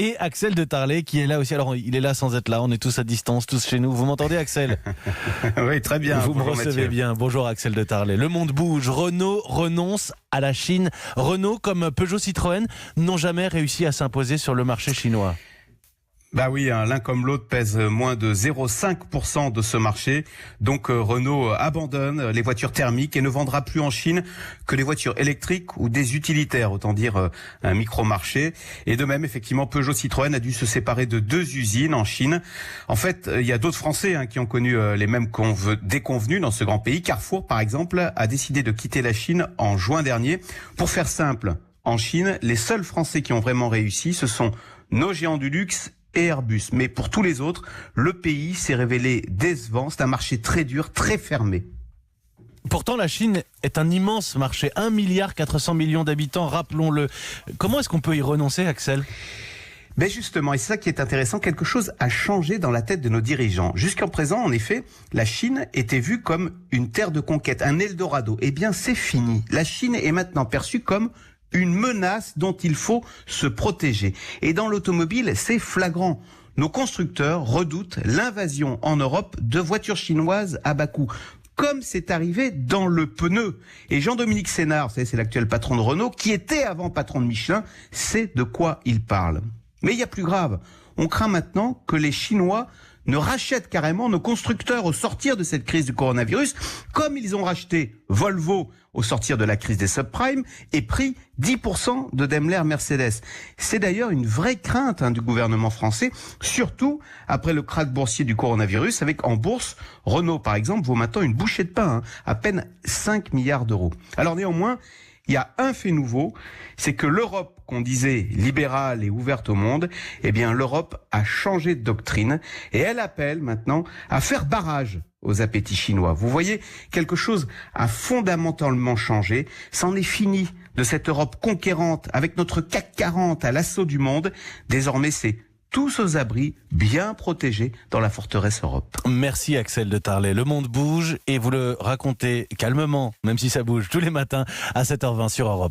et Axel de Tarlet qui est là aussi. Alors il est là sans être là, on est tous à distance, tous chez nous. Vous m'entendez Axel? Oui, très bien. Vous me Bonjour, recevez Mathieu. bien. Bonjour Axel de Tarlet. Le monde bouge. Renault renonce à la Chine. Renault, comme Peugeot, Citroën, n'ont jamais réussi à s'imposer sur le marché chinois. Bah oui, l'un comme l'autre pèse moins de 0,5% de ce marché. Donc Renault abandonne les voitures thermiques et ne vendra plus en Chine que les voitures électriques ou des utilitaires, autant dire un micro-marché. Et de même, effectivement, Peugeot Citroën a dû se séparer de 2 usines en Chine. En fait, il y a d'autres Français qui ont connu les mêmes déconvenus dans ce grand pays. Carrefour, par exemple, a décidé de quitter la Chine en juin dernier. Pour faire simple, en Chine, les seuls Français qui ont vraiment réussi, ce sont nos géants du luxe et Airbus. Mais pour tous les autres, le pays s'est révélé décevant. C'est un marché très dur, très fermé. Pourtant, la Chine est un immense marché. 1,4 milliard d'habitants, rappelons-le. Comment est-ce qu'on peut y renoncer, Axel ? Ben justement, et c'est ça qui est intéressant, quelque chose a changé dans la tête de nos dirigeants. Jusqu'en présent, en effet, la Chine était vue comme une terre de conquête, un Eldorado. Eh bien, c'est fini. La Chine est maintenant perçue comme une menace dont il faut se protéger. Et dans l'automobile, c'est flagrant. Nos constructeurs redoutent l'invasion en Europe de voitures chinoises à bas coût, comme c'est arrivé dans le pneu. Et Jean-Dominique Sénard, c'est l'actuel patron de Renault, qui était avant patron de Michelin, sait de quoi il parle. Mais il y a plus grave. On craint maintenant que les Chinois ne rachètent carrément nos constructeurs au sortir de cette crise du coronavirus, comme ils ont racheté Volvo au sortir de la crise des subprimes et pris 10% de Daimler Mercedes. C'est d'ailleurs une vraie crainte du gouvernement français, surtout après le krach boursier du coronavirus, avec en bourse, Renault par exemple vaut maintenant une bouchée de pain, à peine 5 milliards d'euros. Alors néanmoins, il y a un fait nouveau, c'est que l'Europe, qu'on disait libérale et ouverte au monde, eh bien l'Europe a changé de doctrine et elle appelle maintenant à faire barrage aux appétits chinois. Vous voyez, quelque chose a fondamentalement changé. C'en est fini de cette Europe conquérante avec notre CAC 40 à l'assaut du monde. Désormais, c'est tous aux abris, bien protégés dans la forteresse Europe. Merci Axel de Tarlet. Le monde bouge et vous le racontez calmement, même si ça bouge tous les matins à 7h20 sur Europe.